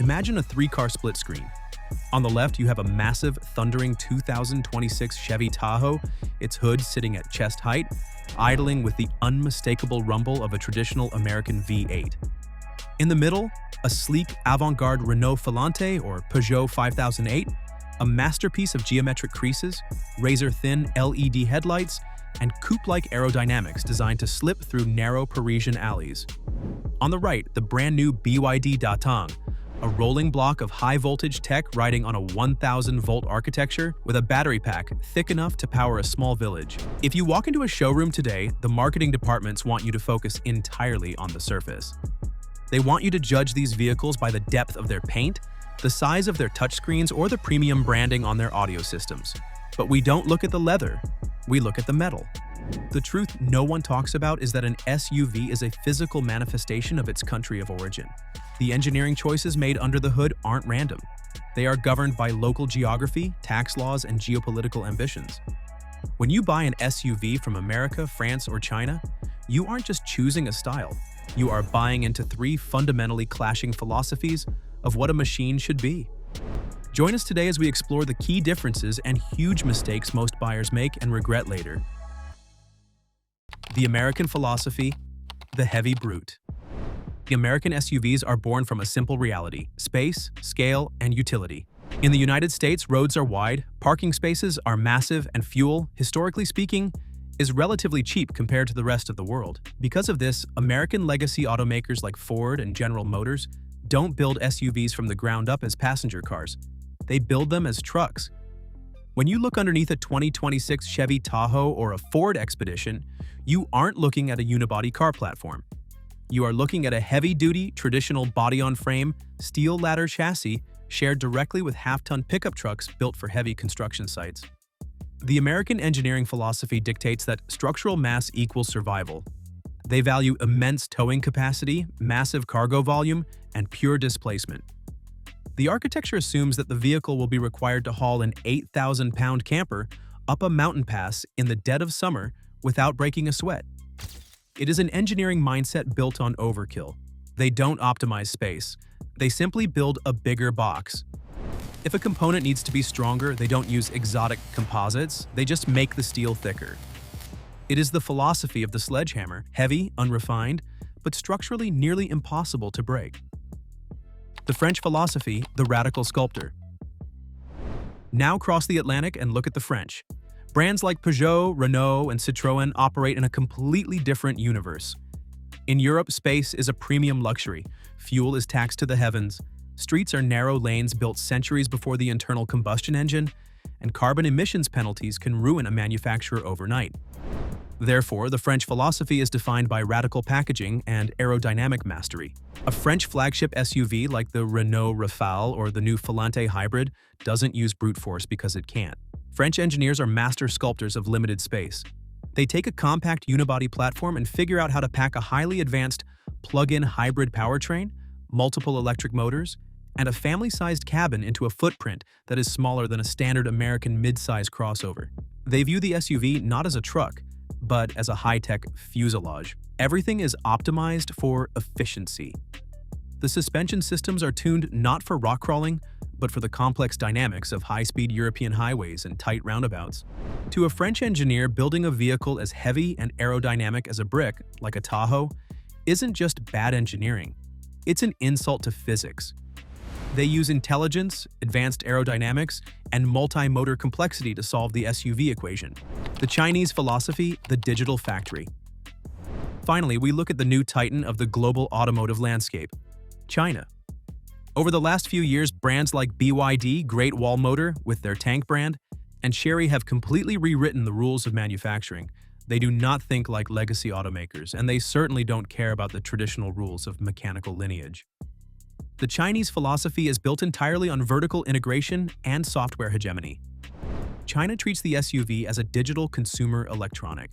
Imagine a three-car split screen. On the left, you have a massive, thundering 2026 Chevy Tahoe, its hood sitting at chest height, idling with the unmistakable rumble of a traditional American V8. In the middle, a sleek, avant-garde Renault Volante or Peugeot 5008, a masterpiece of geometric creases, razor-thin LED headlights, and coupe-like aerodynamics designed to slip through narrow Parisian alleys. On the right, the brand-new BYD Datang, a rolling block of high-voltage tech riding on a 1,000-volt architecture with a battery pack thick enough to power a small village. If you walk into a showroom today, the marketing departments want you to focus entirely on the surface. They want you to judge these vehicles by the depth of their paint, the size of their touchscreens, or the premium branding on their audio systems. But we don't look at the leather, we look at the metal. The truth no one talks about is that an SUV is a physical manifestation of its country of origin. The engineering choices made under the hood aren't random. They are governed by local geography, tax laws, and geopolitical ambitions. When you buy an SUV from America, France, or China, you aren't just choosing a style. You are buying into three fundamentally clashing philosophies of what a machine should be. Join us today as we explore the key differences and huge mistakes most buyers make and regret later. The American philosophy, the heavy brute. The American SUVs are born from a simple reality: space, scale, and utility. In the United States, roads are wide, parking spaces are massive, and fuel, historically speaking, is relatively cheap compared to the rest of the world. Because of this, American legacy automakers like Ford and General Motors don't build SUVs from the ground up as passenger cars. They build them as trucks. When you look underneath a 2026 Chevy Tahoe or a Ford Expedition, you aren't looking at a unibody car platform. You are looking at a heavy-duty, traditional body-on-frame, steel ladder chassis shared directly with half-ton pickup trucks built for heavy construction sites. The American engineering philosophy dictates that structural mass equals survival. They value immense towing capacity, massive cargo volume, and pure displacement. The architecture assumes that the vehicle will be required to haul an 8,000-pound camper up a mountain pass in the dead of summer without breaking a sweat. It is an engineering mindset built on overkill. They don't optimize space. They simply build a bigger box. If a component needs to be stronger, they don't use exotic composites, they just make the steel thicker. It is the philosophy of the sledgehammer, heavy, unrefined, but structurally nearly impossible to break. The French philosophy, the radical sculptor. Now cross the Atlantic and look at the French. Brands like Peugeot, Renault, and Citroën operate in a completely different universe. In Europe, space is a premium luxury. Fuel is taxed to the heavens. Streets are narrow lanes built centuries before the internal combustion engine, and carbon emissions penalties can ruin a manufacturer overnight. Therefore, the French philosophy is defined by radical packaging and aerodynamic mastery. A French flagship SUV like the Renault Rafale or the new Volante hybrid doesn't use brute force because it can't. French engineers are master sculptors of limited space. They take a compact unibody platform and figure out how to pack a highly advanced plug-in hybrid powertrain, multiple electric motors, and a family-sized cabin into a footprint that is smaller than a standard American mid-size crossover. They view the SUV not as a truck, but as a high-tech fuselage. Everything is optimized for efficiency. The suspension systems are tuned not for rock crawling, but for the complex dynamics of high-speed European highways and tight roundabouts. To a French engineer, building a vehicle as heavy and aerodynamic as a brick, like a Tahoe, isn't just bad engineering. It's an insult to physics. They use intelligence, advanced aerodynamics, and multi-motor complexity to solve the SUV equation. The Chinese philosophy, the digital factory. Finally, we look at the new titan of the global automotive landscape, China. Over the last few years, brands like BYD, Great Wall Motor, with their tank brand, and Chery have completely rewritten the rules of manufacturing. They do not think like legacy automakers, and they certainly don't care about the traditional rules of mechanical lineage. The Chinese philosophy is built entirely on vertical integration and software hegemony. China treats the SUV as a digital consumer electronic.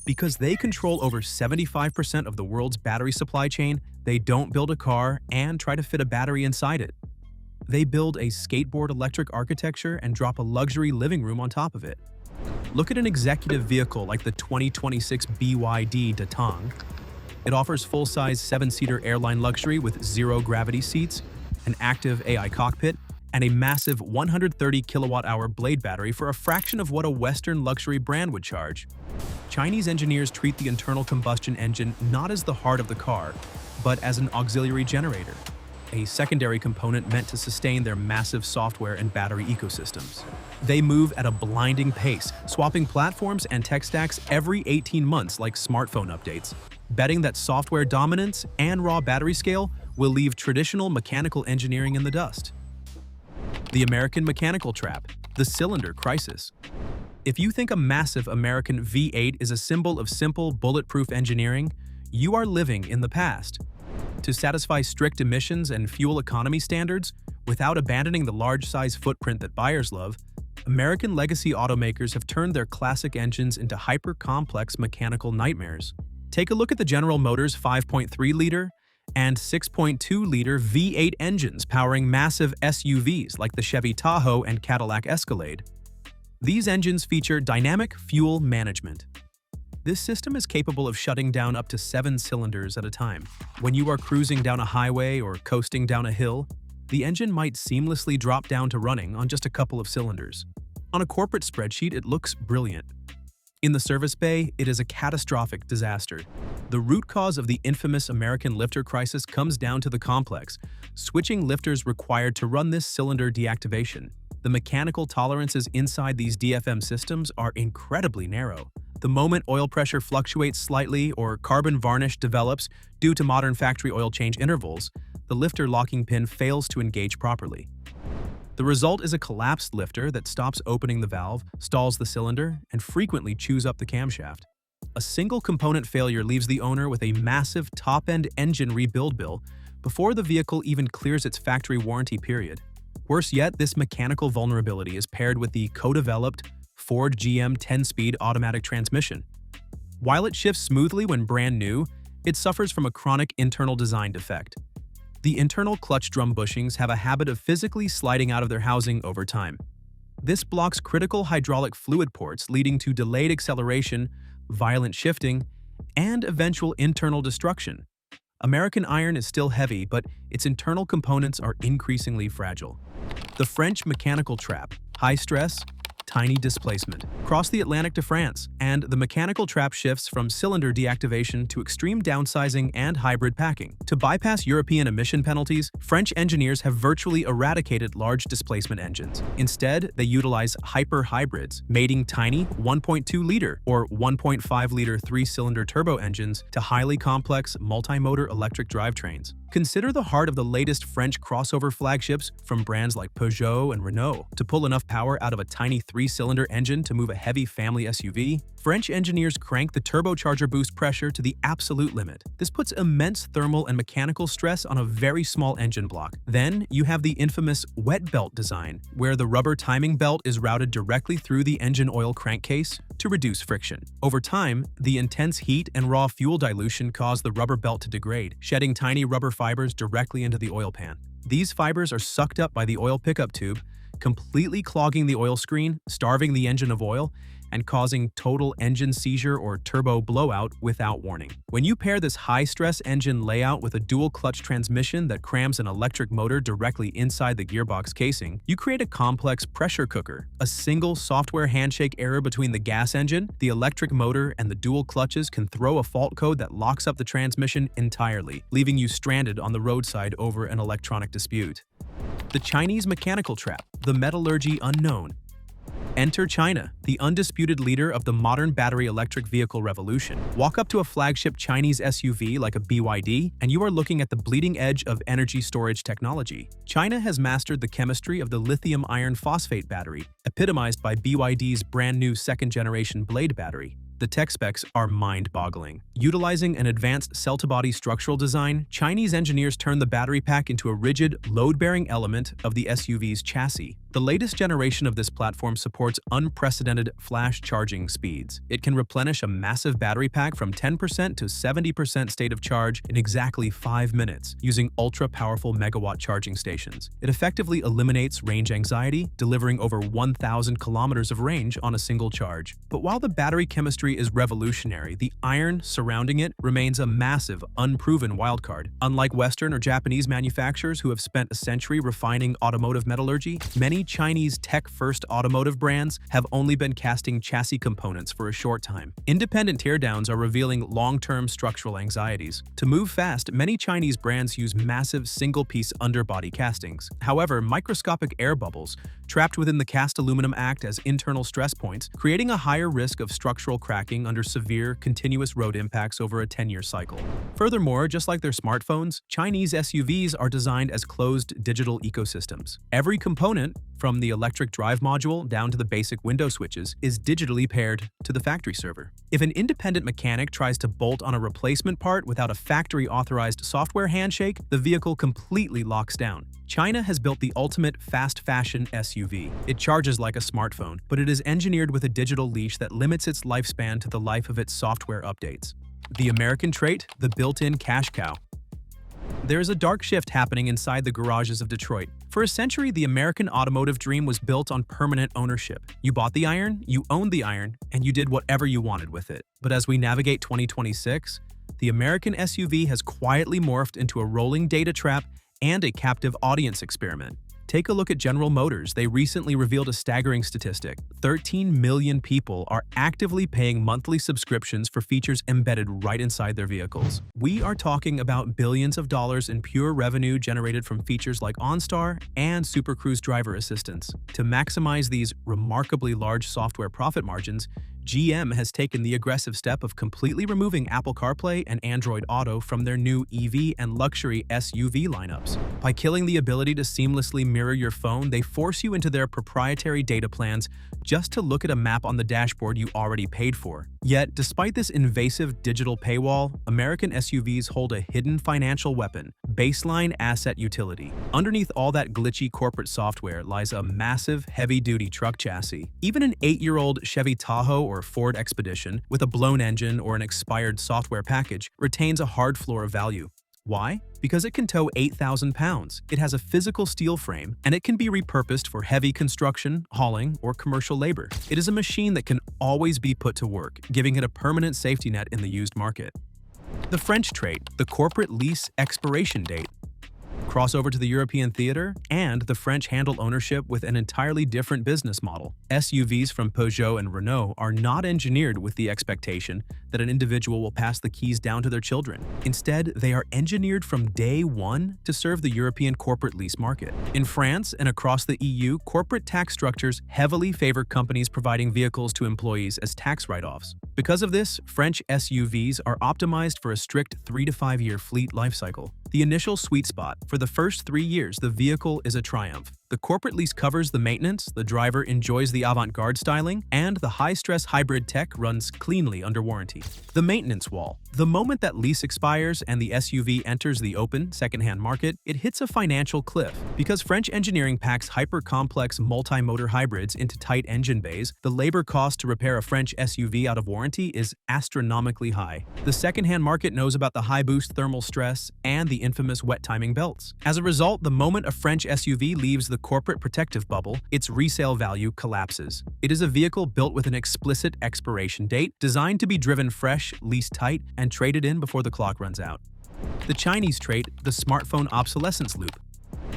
Because they control over 75% of the world's battery supply chain, they don't build a car and try to fit a battery inside it. They build a skateboard electric architecture and drop a luxury living room on top of it. Look at an executive vehicle like the 2026 BYD Datang. It offers full-size 7-seater airline luxury with zero-gravity seats, an active AI cockpit, and a massive 130 kilowatt-hour blade battery for a fraction of what a Western luxury brand would charge. Chinese engineers treat the internal combustion engine not as the heart of the car, but as an auxiliary generator, a secondary component meant to sustain their massive software and battery ecosystems. They move at a blinding pace, swapping platforms and tech stacks every 18 months like smartphone updates, betting that software dominance and raw battery scale will leave traditional mechanical engineering in the dust. The American mechanical trap, the cylinder crisis. If you think a massive American V8 is a symbol of simple, bulletproof engineering, you are living in the past. To satisfy strict emissions and fuel economy standards, without abandoning the large-size footprint that buyers love, American legacy automakers have turned their classic engines into hyper-complex mechanical nightmares. Take a look at the General Motors 5.3-liter and 6.2-liter V8 engines powering massive SUVs like the Chevy Tahoe and Cadillac Escalade. These engines feature dynamic fuel management. This system is capable of shutting down up to 7 cylinders at a time. When you are cruising down a highway or coasting down a hill, the engine might seamlessly drop down to running on just a couple of cylinders. On a corporate spreadsheet, it looks brilliant. In the service bay, it is a catastrophic disaster. The root cause of the infamous American lifter crisis comes down to the complex, switching lifters required to run this cylinder deactivation. The mechanical tolerances inside these DFM systems are incredibly narrow. The moment oil pressure fluctuates slightly or carbon varnish develops due to modern factory oil change intervals, the lifter locking pin fails to engage properly. The result is a collapsed lifter that stops opening the valve, stalls the cylinder, and frequently chews up the camshaft. A single component failure leaves the owner with a massive top-end engine rebuild bill before the vehicle even clears its factory warranty period. Worse yet, this mechanical vulnerability is paired with the co-developed Ford GM 10-speed automatic transmission. While it shifts smoothly when brand new, it suffers from a chronic internal design defect. The internal clutch drum bushings have a habit of physically sliding out of their housing over time. This blocks critical hydraulic fluid ports, leading to delayed acceleration, violent shifting, and eventual internal destruction. American iron is still heavy, but its internal components are increasingly fragile. The French mechanical trap, high stress, tiny displacement. Cross the Atlantic to France, and the mechanical trap shifts from cylinder deactivation to extreme downsizing and hybrid packing. To bypass European emission penalties, French engineers have virtually eradicated large displacement engines. Instead, they utilize hyper-hybrids, mating tiny 1.2-liter or 1.5-liter 3-cylinder turbo engines to highly complex multi-motor electric drivetrains. Consider the heart of the latest French crossover flagships from brands like Peugeot and Renault. To pull enough power out of a tiny 3-cylinder engine to move a heavy family SUV, French engineers crank the turbocharger boost pressure to the absolute limit. This puts immense thermal and mechanical stress on a very small engine block. Then, you have the infamous wet belt design, where the rubber timing belt is routed directly through the engine oil crankcase to reduce friction. Over time, the intense heat and raw fuel dilution cause the rubber belt to degrade, shedding tiny rubber fibers directly into the oil pan. These fibers are sucked up by the oil pickup tube, completely clogging the oil screen, starving the engine of oil, and causing total engine seizure or turbo blowout without warning. When you pair this high-stress engine layout with a dual-clutch transmission that crams an electric motor directly inside the gearbox casing, you create a complex pressure cooker. A single software handshake error between the gas engine, the electric motor, and the dual clutches can throw a fault code that locks up the transmission entirely, leaving you stranded on the roadside over an electronic dispute. The Chinese mechanical trap, the metallurgy unknown. Enter China, the undisputed leader of the modern battery electric vehicle revolution. Walk up to a flagship Chinese SUV like a BYD, and you are looking at the bleeding edge of energy storage technology. China has mastered the chemistry of the lithium iron phosphate battery, epitomized by BYD's brand new second-generation Blade battery. The tech specs are mind-boggling. Utilizing an advanced cell-to-body structural design, Chinese engineers turned the battery pack into a rigid, load-bearing element of the SUV's chassis. The latest generation of this platform supports unprecedented flash charging speeds. It can replenish a massive battery pack from 10% to 70% state of charge in exactly 5 minutes, using ultra-powerful megawatt charging stations. It effectively eliminates range anxiety, delivering over 1,000 kilometers of range on a single charge. But while the battery chemistry chemistry is revolutionary, the iron surrounding it remains a massive, unproven wildcard. Unlike Western or Japanese manufacturers who have spent a century refining automotive metallurgy, many Chinese tech-first automotive brands have only been casting chassis components for a short time. Independent teardowns are revealing long-term structural anxieties. To move fast, many Chinese brands use massive single-piece underbody castings. However, microscopic air bubbles trapped within the cast aluminum act as internal stress points, creating a higher risk of structural cracking under severe, continuous road impacts over a 10-year cycle. Furthermore, just like their smartphones, Chinese SUVs are designed as closed digital ecosystems. Every component, from the electric drive module down to the basic window switches, is digitally paired to the factory server. If an independent mechanic tries to bolt on a replacement part without a factory-authorized software handshake, the vehicle completely locks down. China has built the ultimate fast fashion SUV. It charges like a smartphone, but it is engineered with a digital leash that limits its lifespan to the life of its software updates. The American trait, the built-in cash cow. There is a dark shift happening inside the garages of Detroit. For a century, the American automotive dream was built on permanent ownership. You bought the iron, you owned the iron, and you did whatever you wanted with it. But as we navigate 2026, the American SUV has quietly morphed into a rolling data trap and a captive audience experiment. Take a look at General Motors. They recently revealed a staggering statistic. 13 million people are actively paying monthly subscriptions for features embedded right inside their vehicles. We are talking about billions of dollars in pure revenue generated from features like OnStar and Super Cruise driver assistance. To maximize these remarkably large software profit margins, GM has taken the aggressive step of completely removing Apple CarPlay and Android Auto from their new EV and luxury SUV lineups. By killing the ability to seamlessly mirror your phone, they force you into their proprietary data plans just to look at a map on the dashboard you already paid for. Yet, despite this invasive digital paywall, American SUVs hold a hidden financial weapon: baseline asset utility. Underneath all that glitchy corporate software lies a massive, heavy-duty truck chassis. Even an 8-year-old Chevy Tahoe or Ford Expedition with a blown engine or an expired software package retains a hard floor of value. Why? Because it can tow 8,000 pounds, it has a physical steel frame, and it can be repurposed for heavy construction, hauling, or commercial labor. It is a machine that can always be put to work, giving it a permanent safety net in the used market. The French trait, the corporate lease expiration date. Cross over to the European theater, and the French handle ownership with an entirely different business model. SUVs from Peugeot and Renault are not engineered with the expectation that an individual will pass the keys down to their children. Instead, they are engineered from day one to serve the European corporate lease market. In France and across the EU, corporate tax structures heavily favor companies providing vehicles to employees as tax write-offs. Because of this, French SUVs are optimized for a strict 3 to 5 year fleet lifecycle. The initial sweet spot: for the first 3 years, the vehicle is a triumph. The corporate lease covers the maintenance, the driver enjoys the avant-garde styling, and the high-stress hybrid tech runs cleanly under warranty. The maintenance wall. The moment that lease expires and the SUV enters the open, second-hand market, it hits a financial cliff. Because French engineering packs hyper-complex multi-motor hybrids into tight engine bays, the labor cost to repair a French SUV out of warranty is astronomically high. The second-hand market knows about the high-boost thermal stress and the infamous wet timing belts. As a result, the moment a French SUV leaves the corporate protective bubble, its resale value collapses. It is a vehicle built with an explicit expiration date, designed to be driven fresh, leased tight, and traded in before the clock runs out. The Chinese trait, the smartphone obsolescence loop.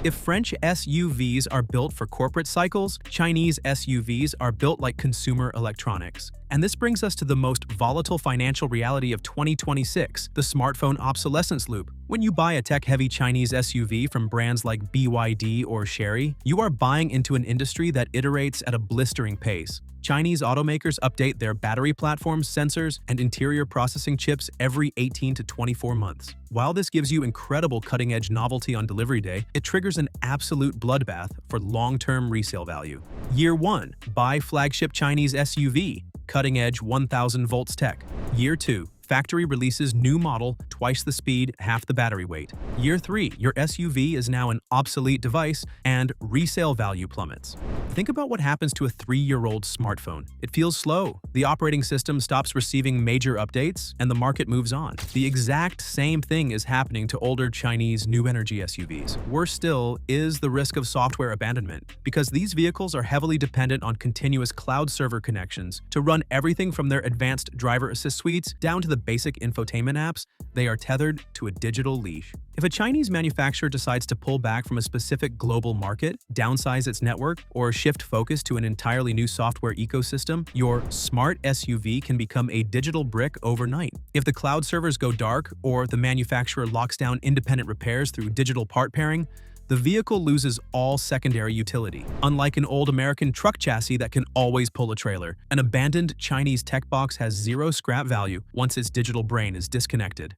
If French SUVs are built for corporate cycles, Chinese SUVs are built like consumer electronics. And this brings us to the most volatile financial reality of 2026, the smartphone obsolescence loop. When you buy a tech-heavy Chinese SUV from brands like BYD or Chery, you are buying into an industry that iterates at a blistering pace. Chinese automakers update their battery platforms, sensors, and interior processing chips every 18 to 24 months. While this gives you incredible cutting-edge novelty on delivery day, it triggers an absolute bloodbath for long-term resale value. Year 1. Buy flagship Chinese SUV. Cutting-edge 1000 volts tech. Year 2. Factory releases new model, twice the speed, half the battery weight. Year 3, your SUV is now an obsolete device and resale value plummets. Think about what happens to a 3-year-old smartphone. It feels slow, the operating system stops receiving major updates, and the market moves on. The exact same thing is happening to older Chinese new energy SUVs. Worse still is the risk of software abandonment, because these vehicles are heavily dependent on continuous cloud server connections to run everything from their advanced driver assist suites down to the basic infotainment apps. They are tethered to a digital leash. If a Chinese manufacturer decides to pull back from a specific global market, downsize its network, or shift focus to an entirely new software ecosystem, your smart SUV can become a digital brick overnight. If the cloud servers go dark or the manufacturer locks down independent repairs through digital part pairing, the vehicle loses all secondary utility. Unlike an old American truck chassis that can always pull a trailer, an abandoned Chinese tech box has zero scrap value once its digital brain is disconnected.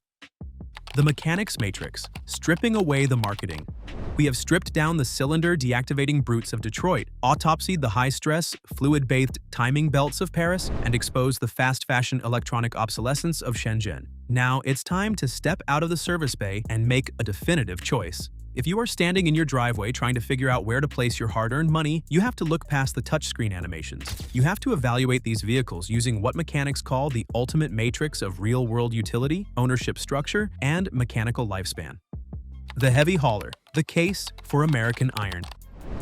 The mechanics matrix, stripping away the marketing. We have stripped down the cylinder deactivating brutes of Detroit, autopsied the high-stress, fluid-bathed timing belts of Paris, and exposed the fast-fashion electronic obsolescence of Shenzhen. Now it's time to step out of the service bay and make a definitive choice. If you are standing in your driveway trying to figure out where to place your hard-earned money, you have to look past the touchscreen animations. You have to evaluate these vehicles using what mechanics call the ultimate matrix of real-world utility, ownership structure, and mechanical lifespan. The heavy hauler, the case for American iron.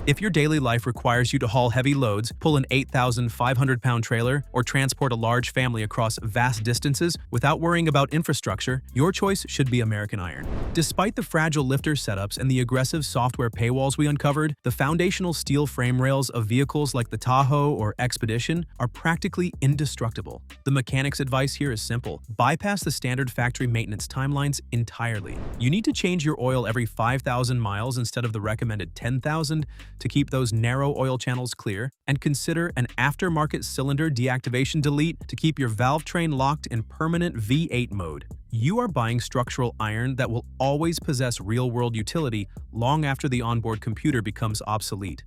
If your daily life requires you to haul heavy loads, pull an 8,500-pound trailer, or transport a large family across vast distances without worrying about infrastructure, your choice should be American Iron. Despite the fragile lifter setups and the aggressive software paywalls we uncovered, the foundational steel frame rails of vehicles like the Tahoe or Expedition are practically indestructible. The mechanics advice here is simple. Bypass the standard factory maintenance timelines entirely. You need to change your oil every 5,000 miles instead of the recommended 10,000 to keep those narrow oil channels clear, and consider an aftermarket cylinder deactivation delete to keep your valve train locked in permanent V8 mode. You are buying structural iron that will always possess real-world utility long after the onboard computer becomes obsolete.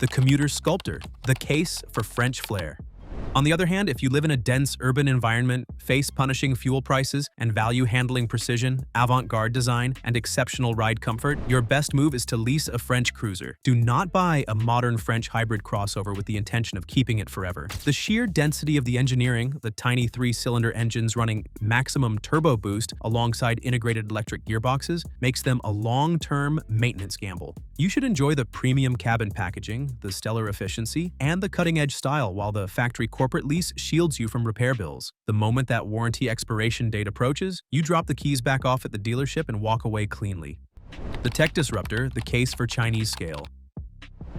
The commuter sculptor, the case for French flair. On the other hand, if you live in a dense urban environment, face punishing fuel prices, and value handling precision, avant-garde design, and exceptional ride comfort, your best move is to lease a French cruiser. Do not buy a modern French hybrid crossover with the intention of keeping it forever. The sheer density of the engineering, the tiny 3-cylinder engines running maximum turbo boost alongside integrated electric gearboxes, makes them a long-term maintenance gamble. You should enjoy the premium cabin packaging, the stellar efficiency, and the cutting-edge style while the factory corporate lease shields you from repair bills. The moment that warranty expiration date approaches, you drop the keys back off at the dealership and walk away cleanly. The tech disruptor, the case for Chinese scale.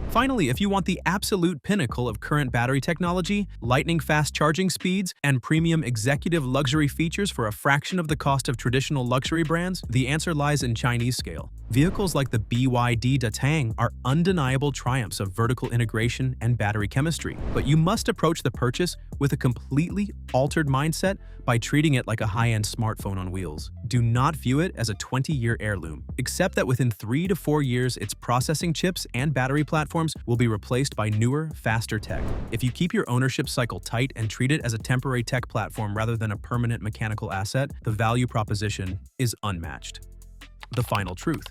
Finally, if you want the absolute pinnacle of current battery technology, lightning-fast charging speeds, and premium executive luxury features for a fraction of the cost of traditional luxury brands, the answer lies in Chinese scale. Vehicles like the BYD Datang are undeniable triumphs of vertical integration and battery chemistry, but you must approach the purchase with a completely altered mindset by treating it like a high-end smartphone on wheels. Do not view it as a 20-year heirloom. Accept that within 3 to 4 years, its processing chips and battery platforms will be replaced by newer, faster tech. If you keep your ownership cycle tight and treat it as a temporary tech platform rather than a permanent mechanical asset, the value proposition is unmatched. The final truth.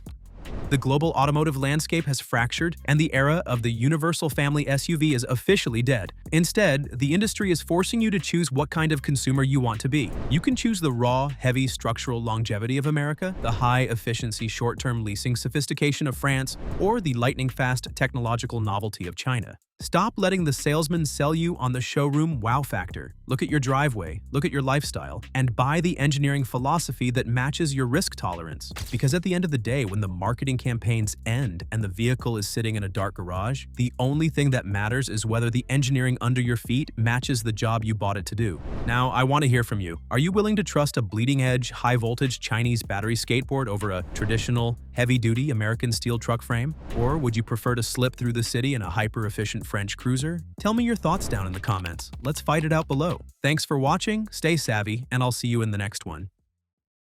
The global automotive landscape has fractured, and the era of the universal family SUV is officially dead. Instead, the industry is forcing you to choose what kind of consumer you want to be. You can choose the raw, heavy structural longevity of America, the high-efficiency short-term leasing sophistication of France, or the lightning-fast technological novelty of China. Stop letting the salesman sell you on the showroom wow factor. Look at your driveway, look at your lifestyle, and buy the engineering philosophy that matches your risk tolerance. Because at the end of the day, when the marketing campaigns end and the vehicle is sitting in a dark garage, the only thing that matters is whether the engineering under your feet matches the job you bought it to do. Now, I want to hear from you. Are you willing to trust a bleeding-edge, high-voltage Chinese battery skateboard over a traditional, heavy-duty American steel truck frame? Or would you prefer to slip through the city in a hyper-efficient French cruiser? Tell me your thoughts down in the comments. Let's fight it out below. Thanks for watching, stay savvy, and I'll see you in the next one.